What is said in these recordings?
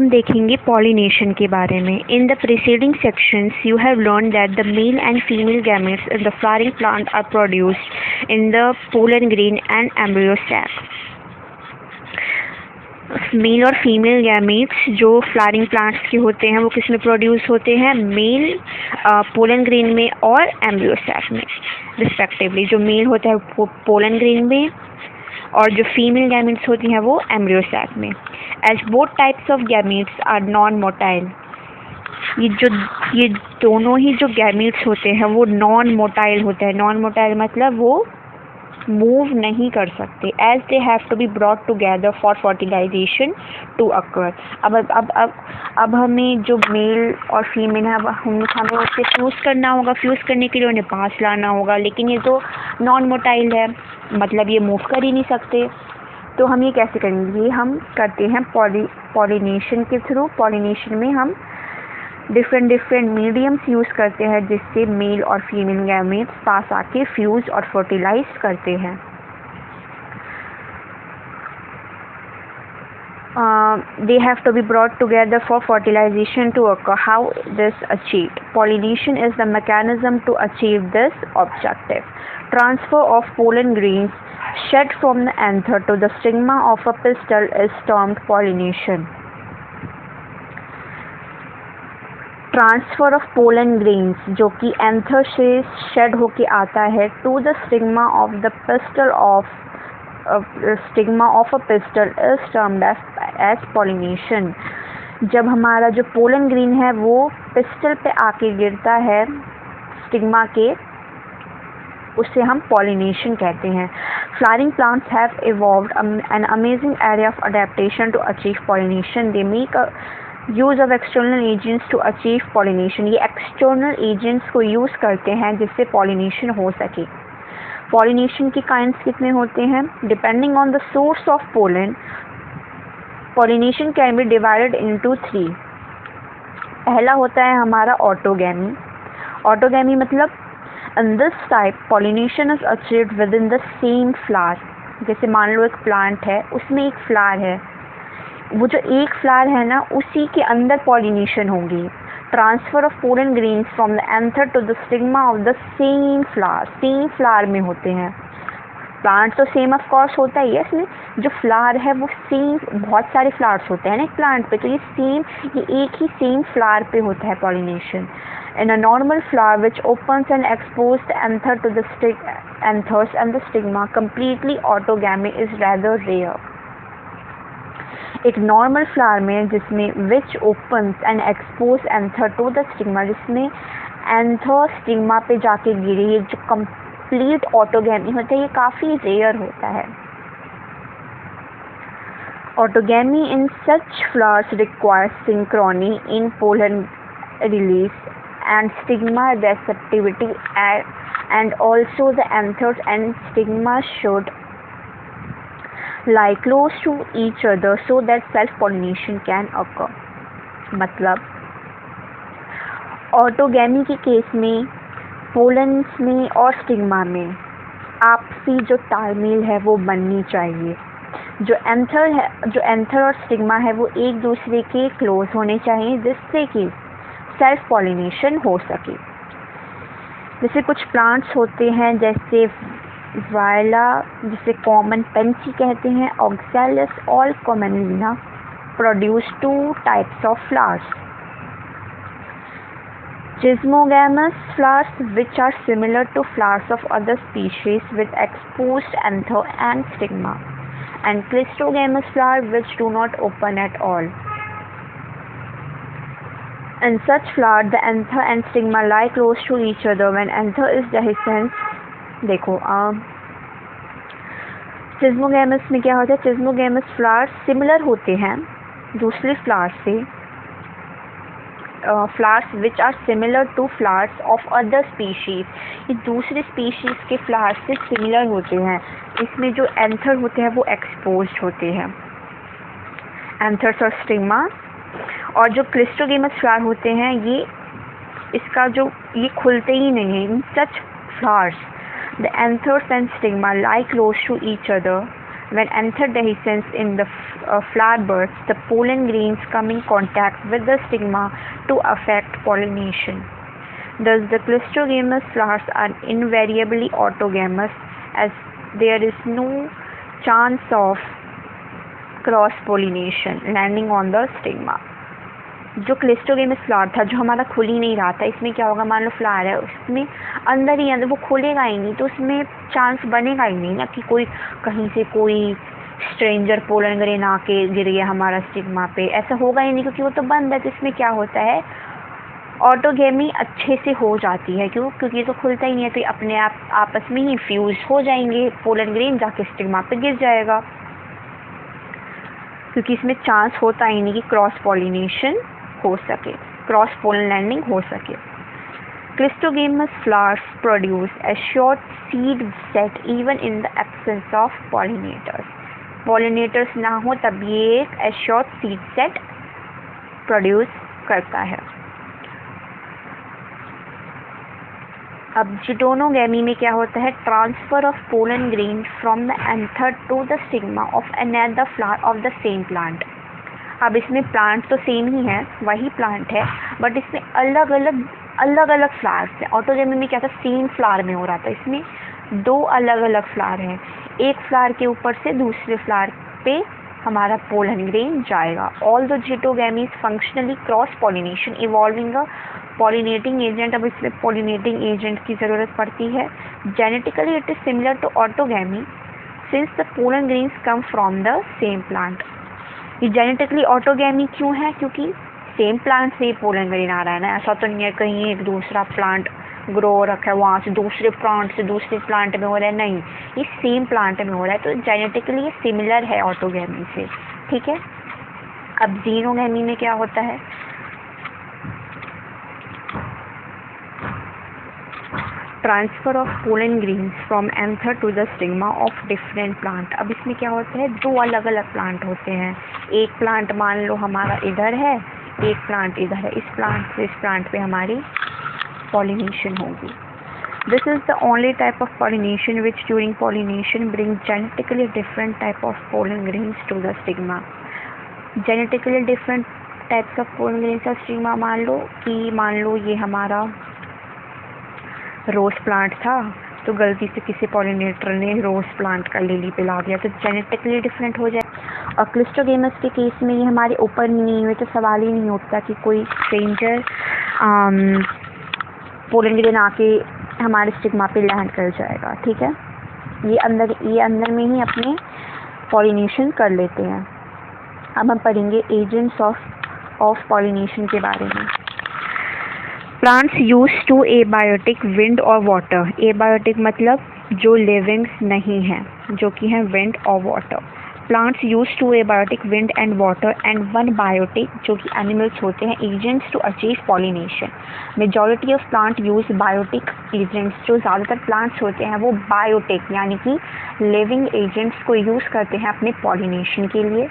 हम देखेंगे पॉलिनेशन के बारे में। In the preceding sections you have learn that the male and female gametes in the flowering plant are produced in the pollen grain and embryo sac. Male और female gametes जो flowering plants के होते हैं वो किस में produce होते हैं? मेल पोलन ग्रेन में और एम्ब्रियो सैक में रिस्पेक्टिवली। जो मेल होता है वो पोलन ग्रेन में और जो फीमेल गैमेट्स होती हैं वो एम्ब्रियो सैक में। As both types of gametes are non motile, ये दोनों ही जो गैमेट्स होते हैं वो नॉन मोटाइल होते हैं। नॉन मोटाइल मतलब वो मूव नहीं कर सकते। As they have to be brought together for fertilisation to occur. अब हमें जो मेल और फीमेल है हमें उससे फ्यूज़ करना होगा। फ्यूज़ करने के लिए उन्हें पास लाना होगा, लेकिन ये तो नॉन मोटाइल है, मतलब ये मूव कर ही नहीं सकते। तो हम ये कैसे करेंगे? ये हम करते हैं पॉलिनेशन के थ्रू। पॉलिनेशन में हम डिफरेंट मीडियम्स यूज़ करते हैं जिससे मेल और फीमेल गैमेट्स पास आके फ्यूज़ और फर्टिलाइज करते हैं। They have to be brought together for fertilization to occur. How this achieved? Pollination is the mechanism to achieve this objective. Transfer of pollen grains shed from the anther to the stigma of a pistil is termed pollination. Transfer of pollen grains जो कि anther से shed होके आता है to the stigma of the pistil of a pistil is termed as pollination. जब हमारा जो pollen grain है वो पिस्टल पे आके गिरता है स्टिग्मा के, उसे हम पॉलिनेशन कहते हैं। Flowering plants have evolved an amazing area of adaptation to achieve pollination. They make use of external agents to achieve pollination. ये एक्सटर्नल एजेंट्स को यूज़ करते हैं जिससे पॉलिनेशन हो सके। पॉलिनेशन के काइंड्स कितने होते हैं? Depending on the source of pollen, pollination can be divided into 3। पहला होता है हमारा ऑटोगैमी। ऑटोगैमी मतलब in this type pollination is achieved with in the same flower. जैसे मान लो एक प्लांट है, उसमें एक फ्लावर है, वो जो एक फ्लावर है ना उसी के अंदर पॉलिनेशन होगी। Transfer of pollen grains from the anther to the stigma of the same flower में होते हैं। प्लांट तो सेम ऑफ कोर्स होता ही है, इसमें जो फ्लावर है वो सेम, बहुत सारे फ्लावर्स होते हैं ना एक प्लांट पे, तो ये एक ही सेम फ्लावर पे होता है pollination. In a normal flower which opens and expose the anther to the anthers and the stigma completely autogamy is rather rare. एक नॉर्मल फ्लावर में जिसमें which opens and expose anther to the stigma, जिसमें anther stigma पे जाके गिरे, ये जो complete autogamy होता है ये काफ़ी रेयर होता है। Autogamy in such flowers requires synchrony in pollen release and stigma receptivity and also the anthers and stigma should lie close to each other so that self-pollination can occur। मतलब autogamy के case में pollens में और stigma में आपसी जो तालमेल है वो बननी चाहिए। जो एंथर और स्टिग्मा है वो एक दूसरे के क्लोज होने चाहिए जिससे कि सेल्फ पॉलिनेशन हो सके। जैसे कुछ प्लांट्स होते हैं जैसे वायला, जिसे कॉमन पेंसी कहते हैं, ऑक्सैलिस और Commelina produce 2 types of flowers. Chrysogamous flowers which are similar to flowers of other species with exposed anther and stigma, and clistogamous flowers which do not open at all. In such flowers, the anther and stigma lie close to each other. When anther is dehiscent, देखो चिज़्मोगैमस में क्या होता है? चिज़्मोगैमस flowers similar होते हैं दूसरे flowers से, flowers which are similar to flowers of other species. ये दूसरे स्पीशीज़ के फ्लावर्स से सिमिलर होते हैं। इसमें जो एंथर होते हैं वो एक्सपोज्ड होते हैं, एंथर्स और स्टिग्मा। और जो क्लिस्टोगेमस फ्लावर होते हैं ये खुलते ही नहीं हैं। In such flowers the anthers and stigma lie close to each other When anther dehiscence in the flower buds, the pollen grains come in contact with the stigma to affect pollination. Thus, the cleistogamous flowers are invariably autogamous, as there is no chance of cross pollination landing on the stigma. जो cleistogamous flower था, जो हमारा खुल ही नहीं रहा था, इसमें क्या होगा, मान लो फ्लावर है, उसमें अंदर ही अंदर वो खुलेगा ही नहीं, तो उसमें चांस बनेगा ही नहीं ना कि कोई कहीं से कोई स्ट्रेंजर पोलन ग्रेन आके गिर गया हमारा स्टिग्मा पे, ऐसा होगा ही नहीं क्योंकि वो तो बंद है। तो इसमें क्या होता है, ऑटोगेमी अच्छे से हो जाती है। क्यों? क्योंकि ये तो खुलता ही नहीं है, तो अपने आप आपस में ही फ्यूज हो जाएंगे, पोलन ग्रेन जाके स्टिग्मा पे गिर जाएगा, क्योंकि इसमें चांस होता ही नहीं कि क्रॉस पॉलिनेशन हो सके, क्रॉस पोलन लैंडिंग हो सके। Cleistogamous flowers produce a short seed set even in the absence of pollinators. Pollinators ना हो तब ये एक a short seed set produce करता है। अब जिटोनोगेमी में क्या होता है, transfer of pollen grain from the anther to the stigma of another flower of the same plant. अब इसमें प्लांट तो सेम ही है, वही प्लांट है, बट इसमें अलग अलग फ्लावर्स हैं। ऑटोगेमी में क्या था, सेम फ्लावर में हो रहा था, इसमें दो अलग अलग फ्लावर हैं, एक फ्लावर के ऊपर से दूसरे फ्लावर पे हमारा पोलन ग्रेन जाएगा। All the geitonogamy functionally cross pollination involving a pollinating agent. अब इसमें पॉलिनेटिंग एजेंट की ज़रूरत पड़ती है। Genetically it is similar to autogamy since the pollen grains come from the same plant. ये जेनेटिकली ऑटोगेमी क्यों है, क्योंकि सेम प्लांट से पोलन ग्रेन आ रहा है ना, ऐसा तो नहीं है कहीं एक दूसरा प्लांट ग्रो रखा है, वहाँ से दूसरे प्लांट से दूसरे प्लांट में हो रहा है, नहीं, ये सेम प्लांट में हो रहा है, तो जेनेटिकली ये सिमिलर है ऑटोगेमी से। ठीक है। अब जीनोगेमी में क्या होता है, transfer of pollen grains from anther to the stigma of different plant. अब इसमें क्या होता है, दो अलग अलग प्लांट होते हैं, एक प्लांट मान लो हमारा इधर है, एक प्लांट इधर है, इस प्लांट से इस प्लांट पे हमारी पॉलिनेशन होगी। This is the only type of pollination which during pollination bring genetically different type of pollen grains to the stigma. Genetically different types of pollen grains का स्टिग्मा, मान लो ये हमारा रोज़ प्लांट था, तो गलती से किसी पॉलिनेटर ने रोज़ प्लांट का लिली पे ला दिया, तो जेनेटिकली डिफरेंट हो जाए। और क्लिस्टोगेमस के केस में ये हमारे ऊपर नहीं हुए, तो सवाल ही नहीं उठता कि कोई स्ट्रेंजर पोलन ग्रेन आके हमारे स्टिग्मा पे लैंड कर जाएगा। ठीक है, ये अंदर में ही अपने पॉलिनेशन कर लेते हैं। अब हम पढ़ेंगे एजेंट्स ऑफ पॉलिनेशन के बारे में। Plants use to abiotic wind और वाटर। एबायोटिक मतलब जो लिविंग्स नहीं है, जो कि है विंड और water. Plants use to abiotic wind and water and one biotic, जो कि एनिमल्स होते हैं, agents to achieve pollination. Majority of plant use biotic agents. जो ज़्यादातर प्लांट्स होते हैं वो बायोटिक यानी कि लिविंग एजेंट्स को यूज़ करते हैं अपने पॉलिनेशन के लिए।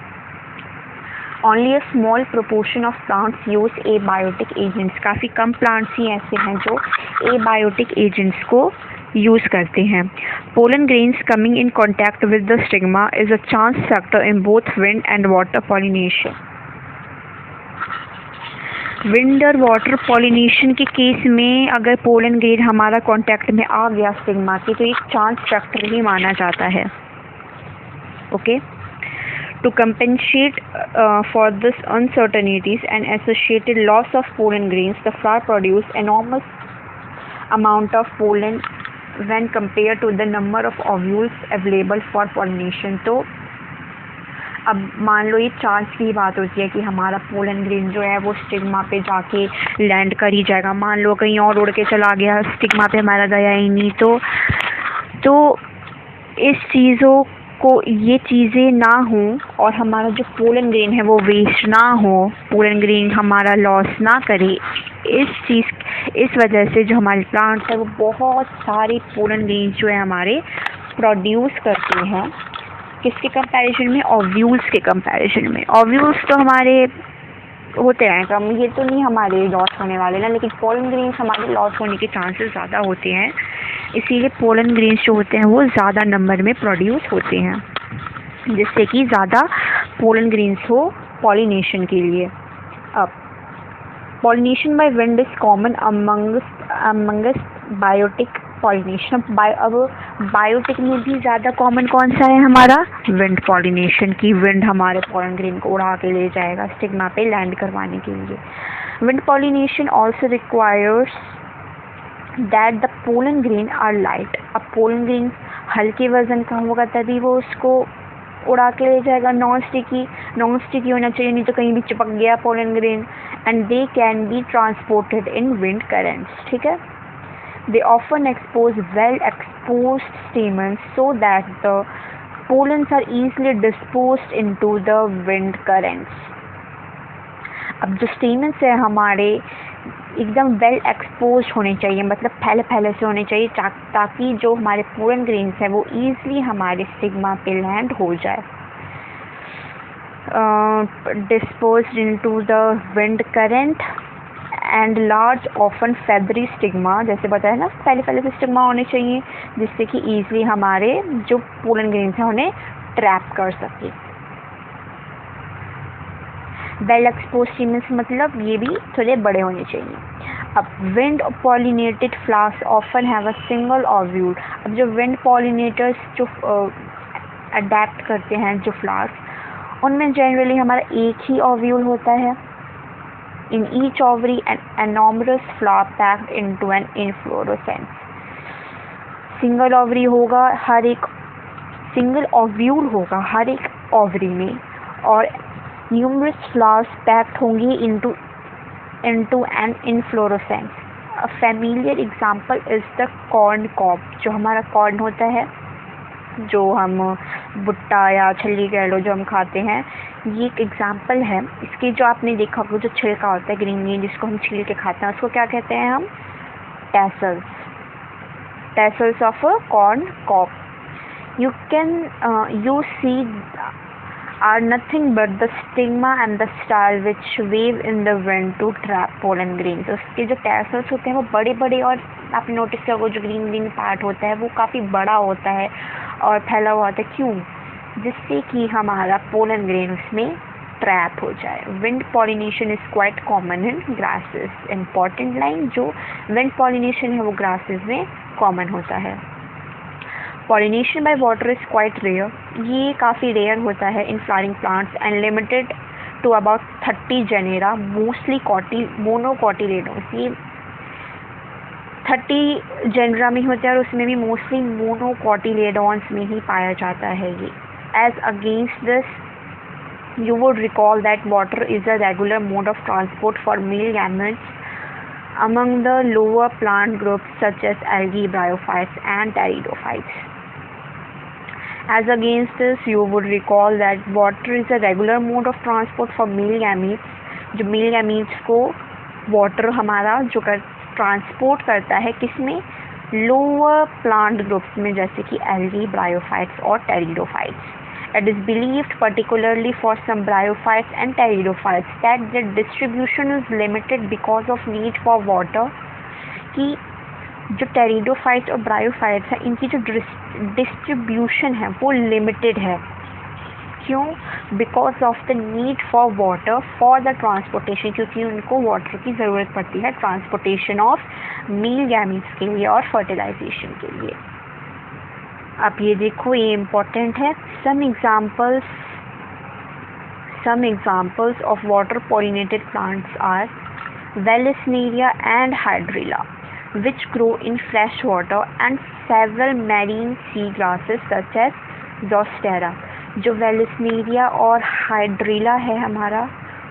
Only a small proportion of plants use abiotic agents. काफ़ी कम प्लांट्स ही ऐसे हैं जो एबायोटिक एजेंट्स को यूज़ करते हैं। Pollen grains coming in contact with the stigma is a chance factor in both wind and water pollination. Wind और water pollination के case में अगर पोलन ग्रेन हमारा कॉन्टैक्ट में आ गया स्टिग्मा के, तो एक चांस फैक्टर ही माना जाता है। Okay. To compensate for this uncertainties and associated loss of pollen grains, the flower produce enormous amount of pollen when compared to the number of ovules available for pollination. तो अब मान लो ये chance की बात होती है कि हमारा पोलन ग्रेन जो है वो स्टिग्मा पे जाके लैंड कर ही जाएगा। मान लो कहीं और उड़ के चला गया, स्टिग्मा पे हमारा गया ही नहीं, तो इस चीज़ों को ये चीज़ें ना हो और हमारा जो पोलन ग्रेन है वो वेस्ट ना हो, पोलन ग्रेन हमारा लॉस ना करे, इस वजह से जो हमारे प्लांट्स है वो बहुत सारे पोलन ग्रेन जो है हमारे प्रोड्यूस करते हैं। किसके कंपैरिजन में? ओव्यूल्स के कंपैरिजन में। ओव्यूल्स तो हमारे होते हैं कम, ये तो नहीं हमारे लॉस होने वाले ना, लेकिन पोलन ग्रेन्स हमारे लॉस होने के चांसेस ज़्यादा होते हैं, इसीलिए पोलन ग्रेन्स जो होते हैं वो ज़्यादा नंबर में प्रोड्यूस होते हैं। जिससे कि ज़्यादा पोलन ग्रेन्स हो पॉलिनेशन के लिए। अब pollination by wind is common amongst biotic pollination. अब बायोटिक में भी ज़्यादा कॉमन कौन सा है हमारा? विंड पॉलिनेशन की विंड हमारे पोलन ग्रेन को उड़ा के ले जाएगा स्टिग्मा पे लैंड करवाने के लिए। Wind pollination also requires that the pollen grain are light. अब पोलन ग्रेन हल्के वजन का होगा तभी वो उसको उड़ा के ले जाएगा। नॉन स्टिकी होना चाहिए, नहीं तो कहीं भी चिपक गया pollen grain. And they can be transported in wind currents. ठीक है, they often expose well exposed stamens so that the pollens are easily disposed into the wind currents। अब जो स्टेमन्स है हमारे एकदम वेल एक्सपोज होने चाहिए, मतलब फैले से होने चाहिए ताकि जो हमारे पोलन ग्रेन्स है वो ईजिली हमारे स्टिग्मा पे लैंड हो जाए। Disposed into the wind current and large often feathery stigma, जैसे बताया ना पहले से स्टिग्मा होने चाहिए जिससे कि ईजिली हमारे जो पोलन ग्रेन्स हैं उन्हें ट्रैप कर सके। वेल एक्सपोज स्टेमन्स मतलब ये भी थोड़े बड़े होने चाहिए। अब wind pollinated flowers often have a single ovule. अब जो विंड पॉलिनेटर्स जो अडेप्ट करते हैं जो फ्लावर्स, उनमें जनरली हमारा एक ही ओव्यूल होता है। In each ovary an enormous flower packed into an inflorescence। Single ovary होगा, हर एक सिंगल ओव्यूल होगा हर एक ओवरी में, और न्यूमरस फ्लावर्स पैक्ड होंगी into an inflorescence। A familiar example is the corn cob। जो हमारा कॉर्न होता है, जो हम भुट्टा या छल्ली कह लो जो हम खाते हैं, ये एक एग्जाम्पल है इसके। जो आपने देखा होगा जो छिलका होता है ग्रीन जिसको हम छील के खाते हैं उसको क्या कहते हैं हम? Tassels of a corn cob. you see are nothing but the stigma and the style which wave in the wind to trap pollen grains। उसके जो टैसल्स होते हैं वो बड़े बड़े, और आपने नोटिस किया होगा जो ग्रीन पार्ट होता है वो काफ़ी बड़ा होता है और फैला हुआ होता है। क्यों? जिससे कि हमारा पोलन ग्रेन उसमें ट्रैप हो जाए। Wind pollination is quite common in grasses. Important line, जो विंड पॉलिनेशन है वो ग्रासेस में कॉमन होता है। Pollination by water is quite rare. ये काफ़ी रेयर होता है in flowering plants and limited to about 30 genera mostly monocotyledons. ये 30 जेनरा में होता है और उसमें भी मोस्टली मोनोकॉटिलेडोन्स में ही पाया जाता है ये। As against this you would recall that water is a regular mode of transport for male gametes among the lower plant groups such as algae, bryophytes and pteridophytes। As against this, you would recall that water is a regular mode of transport for male gametes। जो male gametes को water हमारा जो transport करता है किसमें? Lower plant groups में, जैसे कि एल्गी, ब्रायोफाइट्स और pteridophytes. It is believed, particularly for some bryophytes and pteridophytes, that their distribution is limited because of need for water। कि जो टेरिडोफाइट्स और ब्रायोफाइट्स हैं इनकी जो डिस्ट्रीब्यूशन है वो लिमिटेड है। क्यों? Because of the need for water for the transportation, क्योंकि उनको वाटर की ज़रूरत पड़ती है ट्रांसपोर्टेशन ऑफ मेल गैमीट्स के लिए और फर्टिलाइजेशन के लिए। अब ये देखो, ये इम्पोर्टेंट है। some examples of water pollinated plants are Vallisneria and Hydrilla, which grow in fresh water, and several marine sea grasses such as Zostera। जो Vallisneria और Hydrilla है हमारा,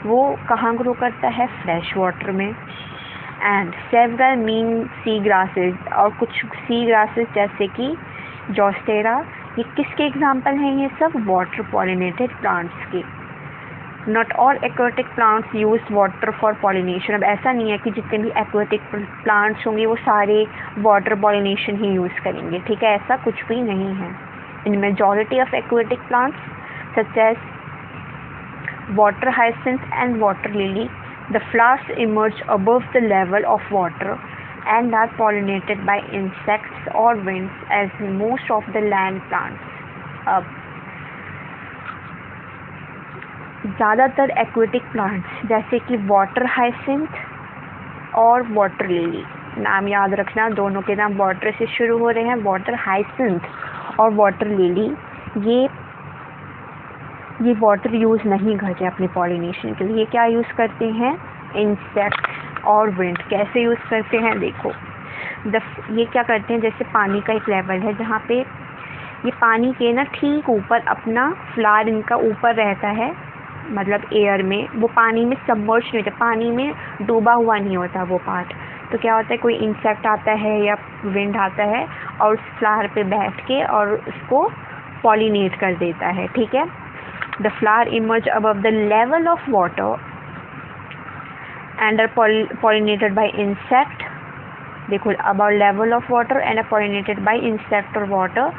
वो कहाँ ग्रो करता है? फ्रेश वाटर में। And several mean sea grasses, और कुछ सी ग्रासेस जैसे कि जोस्टेरा, ये किसके एग्जाम्पल हैं? ये सब वाटर पॉलिनेटेड प्लांट्स के। Not all aquatic plants use water for pollination. अब ऐसा नहीं है कि जितने भी एक्वेटिक प्लांट्स होंगे वो सारे वाटर पॉलिनेशन ही यूज़ करेंगे, ठीक है? ऐसा कुछ भी नहीं है। In majority of aquatic plants such as water hyacinth and water lily, the flowers emerge above the level of water and are pollinated by insects or winds as most of the land plants। अब ज़्यादातर aquatic plants जैसे कि water hyacinth और water lily, नाम याद रखना, दोनों के नाम वाटर से शुरू हो रहे हैं, वाटर हाइसिंथ और वाटर लिली, ये वाटर यूज़ नहीं करते अपने पॉलिनेशन के लिए। ये क्या यूज़ करते हैं? इंसेक्ट और विंड। कैसे यूज़ करते हैं? देखो, ये क्या करते हैं, जैसे पानी का एक लेवल है जहाँ पे ये पानी के ना ठीक ऊपर अपना फ्लावर इनका ऊपर रहता है, मतलब एयर में, वो पानी में सबमर्ज नहीं होता, पानी में डूबा हुआ नहीं होता वो पार्ट। तो क्या होता है, कोई इंसेक्ट आता है या विंड आता है और उस फ्लावर पे बैठ के और उसको पॉलिनेट कर देता है, ठीक है। The flower emerge above the level of water and are pollinated by insect. देखो, above level of water and are pollinated by insect और वाटर,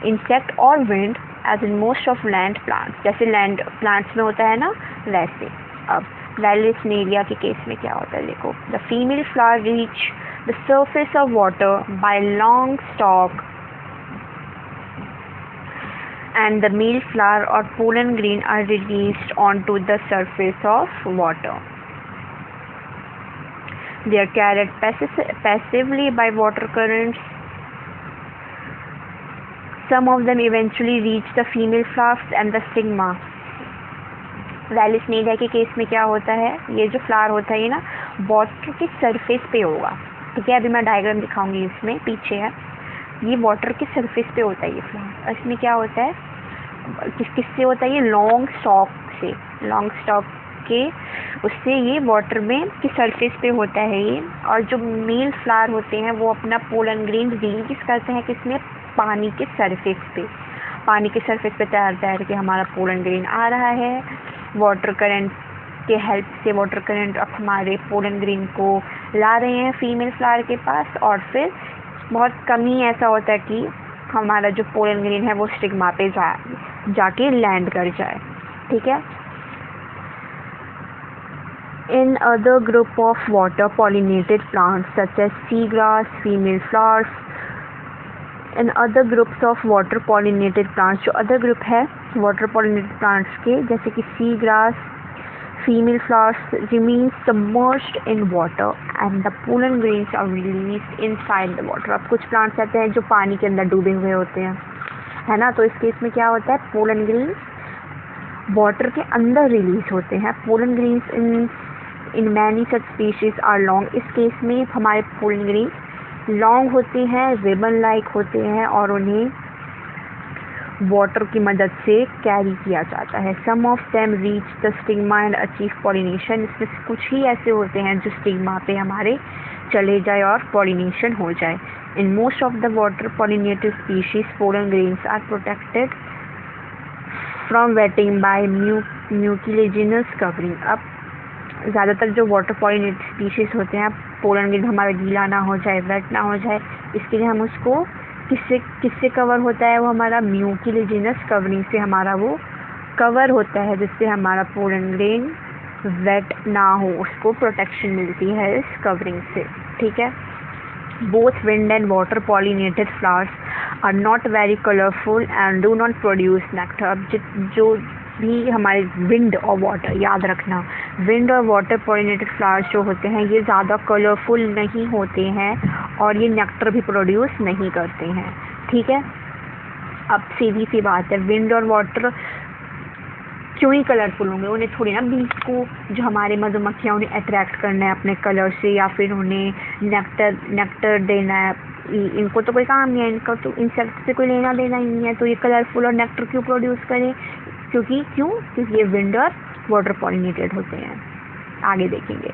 इंसेक्ट और wind as in most of land plants. जैसे land plants में होता है ना, वैसे। अब वैलिसनेरिया के केस में क्या होता है, देखो, the female flower reach the surface of water bye long stock and the male flower or pollen grain are released onto the surface of water. They are carried passively by water currents. Some of them eventually reach the female flowers and the stigma. Vallisneria के case में क्या होता है, ये जो flower होता है ये ना वाटर के सरफेस पे होगा, ठीक है। अभी मैं डायग्राम दिखाऊंगी, इसमें पीछे है, ये वाटर के सरफेस पे होता है ये फ्लावर। इसमें क्या होता है, किससे होता है ये, लॉन्ग स्टॉक से, लॉन्ग स्टॉक के उससे ये वाटर में की सरफेस पे होता है ये। और जो मेल फ्लावर होते हैं वो अपना पोलन ग्रेन रिलीज करते हैं किसमें, पानी के सरफेस पे। पानी के सरफेस पे तैर के हमारा पोलन ग्रेन आ रहा है, वाटर करंट के हेल्प से वाटर करंट अब हमारे पोलन ग्रेन को ला रहे हैं फीमेल फ्लावर के पास, और फिर बहुत कम ही ऐसा होता है कि हमारा जो पोलन ग्रेन है वो स्टिग्मा पे जाके लैंड कर जाए, ठीक है। In other group of water pollinated plants such as seagrass, female flowers, in other groups of water pollinated plants, जो other group है water pollinated plants के, जैसे कि seagrass, female flowers remain submerged in water and the pollen grains are released inside the water. अब कुछ plants ऐसे हैं जो पानी के अंदर डूबे हुए होते हैं, है ना, तो इस केस में क्या होता है, पोलन ग्रेन्स वाटर के अंदर रिलीज होते हैं। Pollen grains in many such species are long. इस केस में हमारे पोलन ग्रेन्स लॉन्ग होते हैं, रिबन लाइक होते हैं, और उन्हें वाटर की मदद से कैरी किया जाता है। Some of them reach the stigma and achieve pollination. इसमें से कुछ ही ऐसे होते हैं जो स्टिग्मा पे हमारे चले जाए और पॉलिनेशन हो जाए। In most of the water pollinated species pollen grains are protected from wetting by mucilaginous covering. अब ज़्यादातर जो वाटर पॉलिनेटेड स्पीशीज होते हैं, पोलन ग्रेन हमारा गीला ना हो जाए, वेट ना हो जाए, इसके लिए हम उसको किससे कवर होता है, वो हमारा म्यूकिलेजिनस कवरिंग से हमारा वो कवर होता है, जिससे हमारा पोलन ग्रेन वेट ना हो, उसको प्रोटेक्शन मिलती है इस कवरिंग से, ठीक है। Both wind and water pollinated flowers are not very colourful and do not produce nectar. अब जो भी हमारे विंड और वाटर, याद रखना, विंड और वाटर पॉलिनेटेड फ्लावर्स जो होते हैं ये ज़्यादा कलरफुल नहीं होते हैं और ये नेक्टर भी प्रोड्यूस नहीं करते हैं, ठीक है। अब सीधी सी बात है, विंड और वाटर क्यों ही कलरफुल होंगे, उन्हें थोड़ी ना बीज को, जो हमारे मधुमक्खियाँ, उन्हें अट्रैक्ट करना है अपने कलर से, या फिर उन्हें नेक्टर देना है, इनको तो कोई काम नहीं है, इनका तो इंसेक्ट से कोई लेना देना ही नहीं है, तो ये कलरफुल और नेक्टर क्यों प्रोड्यूस करें, क्योंकि ये विंड और वाटर पॉलिनेटेड होते हैं। आगे देखेंगे।